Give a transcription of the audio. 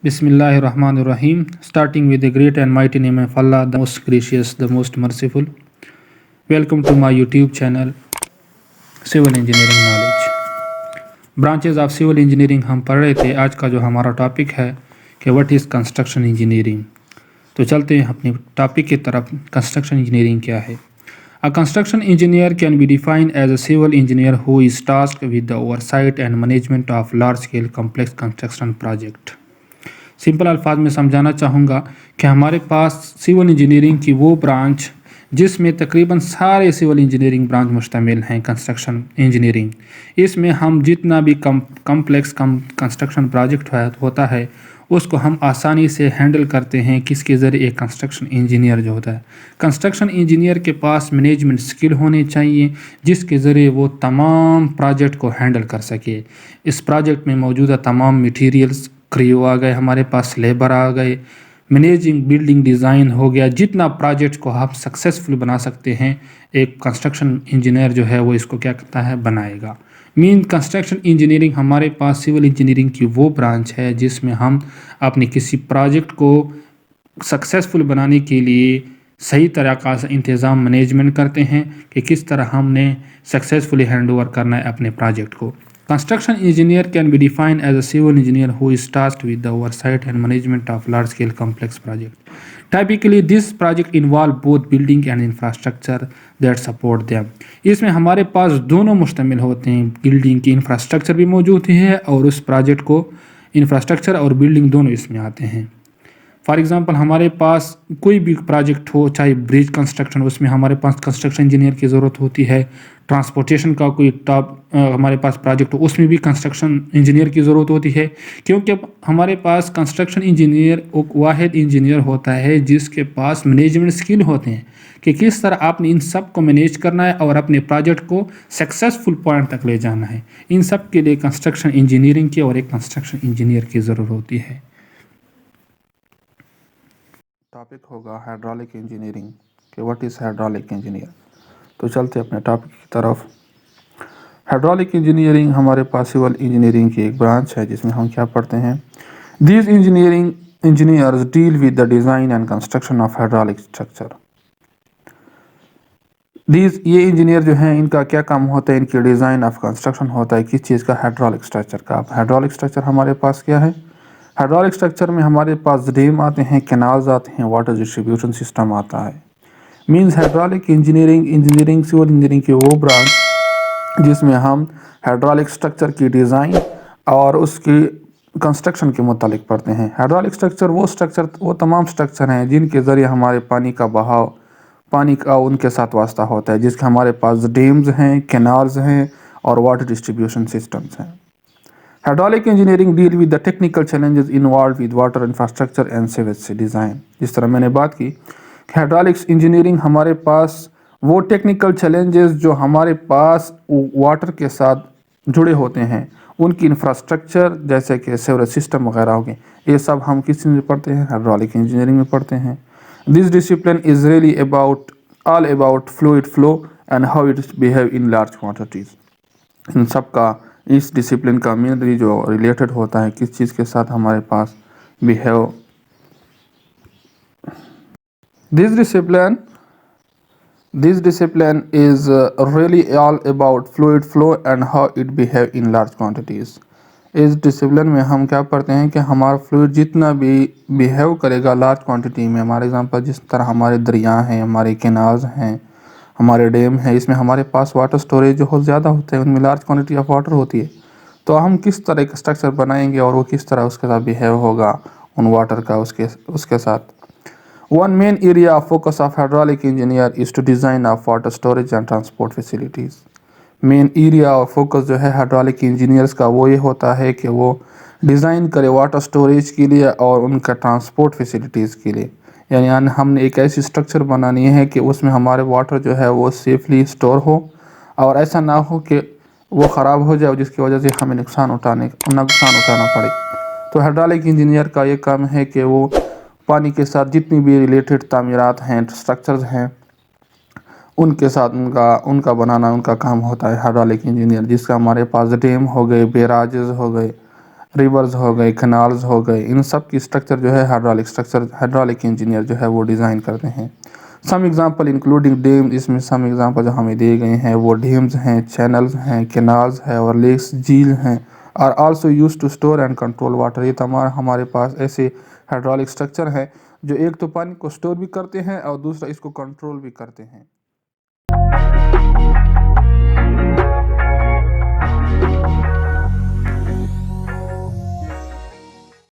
Bismillahir Rahmanir Rahim. Starting with the great and mighty name of Allah, the most gracious, the most merciful. Welcome to my YouTube channel, Civil Engineering Knowledge. Branches of civil engineering हम पढ़ रहे थे। आज का जो हमारा topic है कि व्हाट इज़ कंस्ट्रक्शन इंजीनियरिंग। तो चलते हैं अपने टॉपिक की तरफ। कंस्ट्रक्शन इंजीनियरिंग क्या है? A construction engineer can be defined as a civil engineer who is tasked with the oversight and management of large-scale complex construction project. Simple अल्फाज में समझाना चाहूँगा कि हमारे पास सिविल इंजीनियरिंग की वो ब्रांच जिसमें तकरीबन सारे सिविल इंजीनियरिंग ब्रांच मुश्तमिल हैं कंस्ट्रक्शन इंजीनियरिंग। इसमें हम जितना भी कम्प्लेक्स कंस्ट्रक्शन प्रोजेक्ट होता है उसको हम आसानी से हैंडल करते हैं। किसके ज़रिए? एक कंस्ट्रक्शन इंजीनियर जो होता है। कंस्ट्रक्शन इंजीनियर के पास मैनेजमेंट स्किल होने चाहिए जिसके ज़रिए वो तमाम प्रोजेक्ट को हैंडल कर सके। इस प्रोजेक्ट में मौजूदा तमाम मटीरियल्स, क्रू आ गए, हमारे पास लेबर आ गए, मैनेजिंग बिल्डिंग डिज़ाइन हो गया, जितना प्रोजेक्ट को हम सक्सेसफुल बना सकते हैं एक कंस्ट्रक्शन इंजीनियर जो है वो इसको क्या करता है, बनाएगा। मीन कंस्ट्रक्शन इंजीनियरिंग हमारे पास सिविल इंजीनियरिंग की वो ब्रांच है जिसमें हम अपने किसी प्रोजेक्ट को सक्सेसफुल बनाने के लिए सही तरीक़ा से इंतज़ाम मैनेजमेंट करते हैं कि किस तरह हमने सक्सेसफुली हैंड ओवर करना है अपने प्रोजेक्ट को। Construction engineer can be defined as a civil engineer who is tasked with the oversight and management of large-scale complex projects. Typically, this project involve both building and infrastructure that support them. इसमें हमारे पास दोनों मुश्तमिल होते हैं, building की infrastructure भी मौजूद है और उस प्रोजेक्ट को इंफ्रास्ट्रक्चर और बिल्डिंग दोनों इसमें आते हैं। फॉर एग्ज़ाम्पल हमारे पास कोई भी प्रोजेक्ट हो, चाहे ब्रिज कंस्ट्रक्शन, उसमें हमारे पास कंस्ट्रक्शन इंजीनियर की ज़रूरत होती है। ट्रांसपोर्टेशन का कोई हमारे पास प्रोजेक्ट हो, उसमें भी कंस्ट्रक्शन इंजीनियर की ज़रूरत होती है, क्योंकि अब हमारे पास कंस्ट्रक्शन इंजीनियर एक वाहिद इंजीनियर होता है जिसके पास मैनेजमेंट स्किल होते हैं कि किस तरह आपने इन सब को मैनेज करना है और अपने प्रोजेक्ट को सक्सेसफुल पॉइंट तक ले जाना है। इन सब के लिए कंस्ट्रक्शन इंजीनियरिंग की और एक कंस्ट्रक्शन इंजीनियर की ज़रूरत होती है। टॉपिक होगा हाइड्रोलिक इंजीनियरिंग कि व्हाट इज़ हाइड्रोलिक इंजीनियर। तो चलते अपने टॉपिक की तरफ। हाइड्रोलिक इंजीनियरिंग हमारे पास सिविल इंजीनियरिंग की एक ब्रांच है जिसमें हम क्या पढ़ते हैं, these engineering engineers deal with the design and construction of hydraulic structure. ये इंजीनियर जो हैं इनका क्या काम होता है, इनकी डिज़ाइन ऑफ कंस्ट्रक्शन होता है किस चीज़ का, हाइड्रोलिक स्ट्रक्चर का। अब हाइड्रोलिक स्ट्रक्चर हमारे पास क्या है? हाइड्रोलिक स्ट्रक्चर में हमारे पास डैम आते हैं, कैनाल्स आते हैं, वाटर डिस्ट्रीब्यूशन सिस्टम आता है। Means hydraulic engineering civil engineering की वो ब्रांच जिसमें हम हाइड्रोलिक स्ट्रक्चर की डिज़ाइन और उसकी कंस्ट्रक्शन के मुतालिक पढ़ते हैं। हाइड्रोलिक स्ट्रक्चर वो तमाम स्ट्रक्चर हैं जिनके ज़रिए हमारे पानी का बहाव, पानी का उनके साथ वास्ता होता है, जिसके हमारे पास डैम्स हैं, कैनाल्स हैं और वाटर डिस्ट्रीब्यूशन सिस्टम्स हैं। Hydraulic engineering deal with the technical challenges involve with water infrastructure and sewage design. जिस तरह मैंने बात की, हाइड्रोलिक्स इंजीनियरिंग हमारे पास वो टेक्निकल चैलेंजेस जो हमारे पास वाटर के साथ जुड़े होते हैं, उनकी इंफ्रास्ट्रक्चर जैसे कि सीवरेज सिस्टम वगैरह हो गए, ये सब हम किस चीज़ में पढ़ते हैं? हाइड्रोलिक इंजीनियरिंग में पढ़ते हैं। This discipline is really all about fluid flow and how it behave in large quantities. इन सब का, इस डिसिप्लिन का मेनली जो रिलेटेड होता है किस चीज़ के साथ हमारे पास behave. This discipline is really all about fluid flow and how it behave in large quantities. इस डिसिप्लिन में हम क्या पढ़ते हैं कि हमारा फ्लूइड जितना भी बिहेव करेगा लार्ज क्वांटिटी में, हमारे एग्जांपल जिस तरह हमारे दरिया हैं, हमारे कैनाल्स हैं, हमारे डैम हैं, इसमें हमारे पास वाटर स्टोरेज जो बहुत ज़्यादा होते हैं, उनमें लार्ज क्वांटिटी ऑफ वाटर होती है। तो हम किस तरह का स्ट्रक्चर बनाएंगे और वो किस तरह उसके साथ बिहेव होगा उन वाटर का उसके साथ। One main area of focus of hydraulic engineer is to design of water storage and transport facilities. Main area of focus जो है हाइड्रोलिक इंजीनियर्स का वो ये होता है कि वो डिज़ाइन करे वाटर स्टोरेज के लिए और उनका ट्रांसपोर्ट फैसिलिटीज़ के लिए। यानी हमने एक ऐसी स्ट्रक्चर बनानी है कि उसमें हमारे वाटर जो है वो सेफली स्टोर हो और ऐसा ना हो कि वो ख़राब हो जाए जिसकी वजह से हमें नुकसान उठाना पड़े। तो हाइड्रोलिक इंजीनियर का ये काम है कि वो पानी के साथ जितनी भी रिलेटेड तामीरात हैं, स्ट्रक्चर्स हैं, उनके साथ उनका बनाना उनका काम होता है हाइड्रोलिक इंजीनियर। जिसका हमारे पास डैम हो गए, बैराजेस हो गए, ریورز ہو گئے، کنالز ہو گئے، ان سب کی اسٹرکچر جو ہے ہائیڈرولک انجینئر جو ہے وہ ڈیزائن کرتے ہیں۔ سم ایگزامپل انکلوڈنگ ڈیم، اس میں سم ایگزامپل جو ہمیں دیے گئے ہیں وہ ڈیمز ہیں، چینلز ہیں، کینالز ہیں اور لیکس، جھیل ہیں، are also use to store and control water. یہ تمام ہمارے پاس ایسے ہائیڈرولک اسٹرکچر ہیں جو ایک تو پانی کو اسٹور بھی کرتے ہیں اور دوسرا اس کو کنٹرول بھی کرتے ہیں۔